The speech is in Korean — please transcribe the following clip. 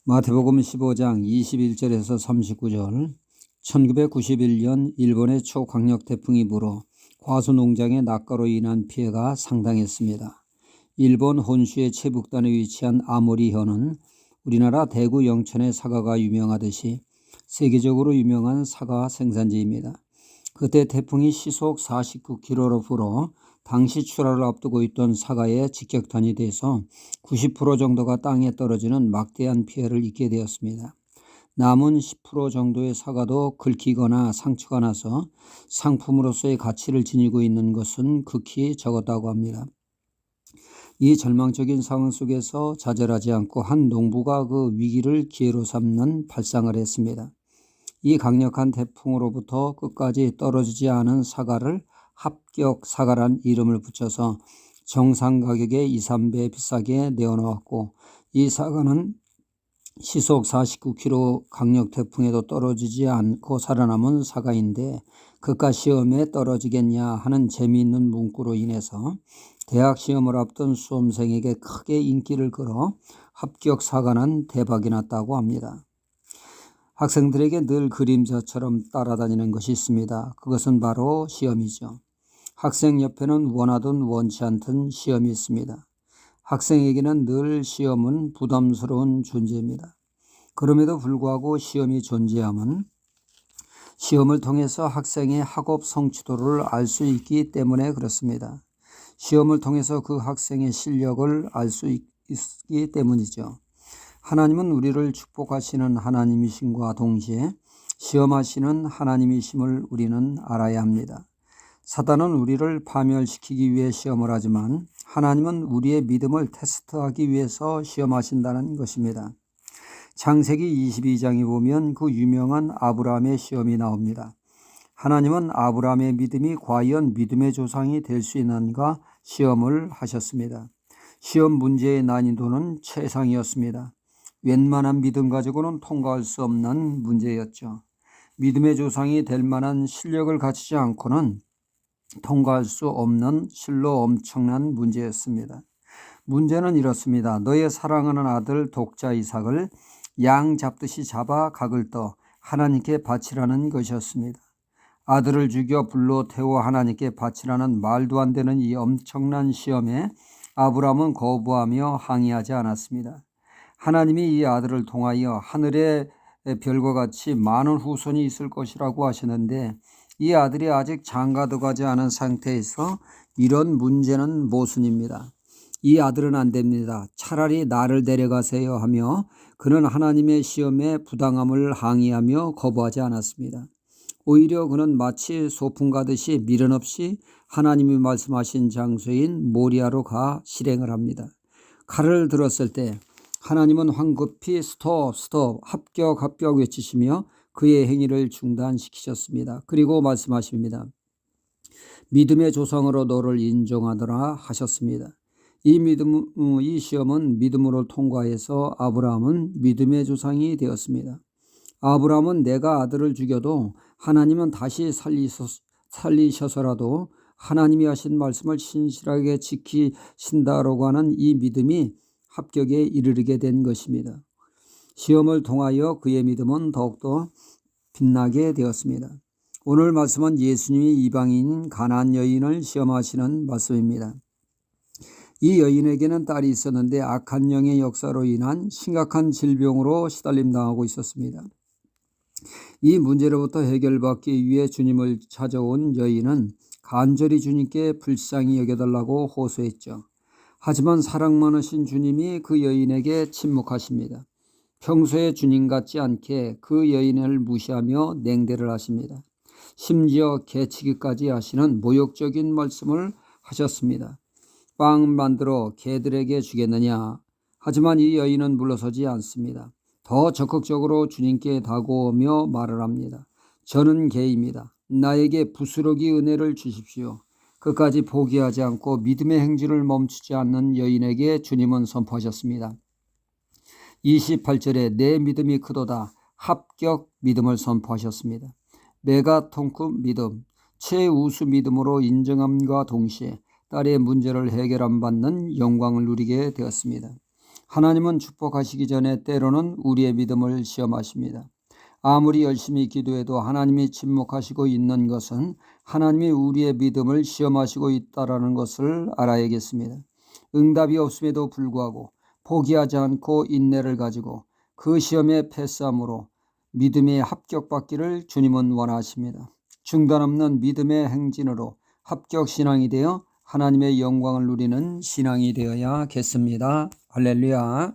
마태복음 15장 21절에서 39절. 1991년 일본의 초강력 태풍이 불어 과수 농장의 낙가로 인한 피해가 상당했습니다. 일본 혼슈의 최북단에 위치한 아모리현은 우리나라 대구 영천의 사과가 유명하듯이 세계적으로 유명한 사과 생산지입니다. 그때 태풍이 시속 49km로 불어 당시 출하를 앞두고 있던 사과에 직격탄이 돼서 90% 정도가 땅에 떨어지는 막대한 피해를 입게 되었습니다. 남은 10% 정도의 사과도 긁히거나 상처가 나서 상품으로서의 가치를 지니고 있는 것은 극히 적었다고 합니다. 이 절망적인 상황 속에서 좌절하지 않고 한 농부가 그 위기를 기회로 삼는 발상을 했습니다. 이 강력한 태풍으로부터 끝까지 떨어지지 않은 사과를 합격 사과란 이름을 붙여서 정상 가격의 2, 3배 비싸게 내어놓았고, 이 사과는 시속 49km 강력 태풍에도 떨어지지 않고 살아남은 사과인데 그깟 시험에 떨어지겠냐 하는 재미있는 문구로 인해서 대학 시험을 앞둔 수험생에게 크게 인기를 끌어 합격 사과는 대박이 났다고 합니다. 학생들에게 늘 그림자처럼 따라다니는 것이 있습니다. 그것은 바로 시험이죠. 학생 옆에는 원하든 원치 않든 시험이 있습니다. 학생에게는 늘 시험은 부담스러운 존재입니다. 그럼에도 불구하고 시험이 존재함은 시험을 통해서 학생의 학업 성취도를 알 수 있기 때문에 그렇습니다. 시험을 통해서 그 학생의 실력을 알 수 있기 때문이죠. 하나님은 우리를 축복하시는 하나님이심과 동시에 시험하시는 하나님이심을 우리는 알아야 합니다. 사단은 우리를 파멸시키기 위해 시험을 하지만 하나님은 우리의 믿음을 테스트하기 위해서 시험하신다는 것입니다. 창세기 22장에 보면 그 유명한 아브라함의 시험이 나옵니다. 하나님은 아브라함의 믿음이 과연 믿음의 조상이 될 수 있는가 시험을 하셨습니다. 시험 문제의 난이도는 최상이었습니다. 웬만한 믿음 가지고는 통과할 수 없는 문제였죠. 믿음의 조상이 될 만한 실력을 갖추지 않고는 통과할 수 없는 실로 엄청난 문제였습니다. 문제는 이렇습니다. 너의 사랑하는 아들 독자 이삭을 양 잡듯이 잡아 각을 떠 하나님께 바치라는 것이었습니다. 아들을 죽여 불로 태워 하나님께 바치라는 말도 안 되는 이 엄청난 시험에 아브라함은 거부하며 항의하지 않았습니다. 하나님이 이 아들을 통하여 하늘의 별과 같이 많은 후손이 있을 것이라고 하시는데 이 아들이 아직 장가도 가지 않은 상태에서 이런 문제는 모순입니다. 이 아들은 안 됩니다. 차라리 나를 데려가세요 하며 그는 하나님의 시험에 부당함을 항의하며 거부하지 않았습니다. 오히려 그는 마치 소풍 가듯이 미련 없이 하나님이 말씀하신 장소인 모리아로 가 실행을 합니다. 칼을 들었을 때 하나님은 황급히 스톱 합격 외치시며 그의 행위를 중단시키셨습니다. 그리고 말씀하십니다. 믿음의 조상으로 너를 인정하더라 하셨습니다. 이 시험은 믿음으로 통과해서 아브라함은 믿음의 조상이 되었습니다. 아브라함은 내가 아들을 죽여도 하나님은 다시 살리셔서라도 하나님이 하신 말씀을 신실하게 지키신다라고 하는 이 믿음이 합격에 이르게 된 것입니다. 시험을 통하여 그의 믿음은 더욱더 빛나게 되었습니다. 오늘 말씀은 예수님이 이방인인 가나안 여인을 시험하시는 말씀입니다. 이 여인에게는 딸이 있었는데 악한 영의 역사로 인한 심각한 질병으로 시달림당하고 있었습니다. 이 문제로부터 해결받기 위해 주님을 찾아온 여인은 간절히 주님께 불쌍히 여겨달라고 호소했죠. 하지만 사랑 많으신 주님이 그 여인에게 침묵하십니다. 평소에 주님 같지 않게 그 여인을 무시하며 냉대를 하십니다. 심지어 개치기까지 하시는 모욕적인 말씀을 하셨습니다. 빵 만들어 개들에게 주겠느냐? 하지만 이 여인은 물러서지 않습니다. 더 적극적으로 주님께 다가오며 말을 합니다. 저는 개입니다. 나에게 부스러기 은혜를 주십시오. 끝까지 포기하지 않고 믿음의 행진을 멈추지 않는 여인에게 주님은 선포하셨습니다. 28절에 내 믿음이 크도다 합격 믿음을 선포하셨습니다. 메가톤급 믿음, 최우수 믿음으로 인정함과 동시에 딸의 문제를 해결함 받는 영광을 누리게 되었습니다. 하나님은 축복하시기 전에 때로는 우리의 믿음을 시험하십니다. 아무리 열심히 기도해도 하나님이 침묵하시고 있는 것은 하나님이 우리의 믿음을 시험하시고 있다는 것을 알아야겠습니다. 응답이 없음에도 불구하고 포기하지 않고 인내를 가지고 그 시험에 패스함으로 믿음에 합격받기를 주님은 원하십니다. 중단 없는 믿음의 행진으로 합격 신앙이 되어 하나님의 영광을 누리는 신앙이 되어야겠습니다. 할렐루야.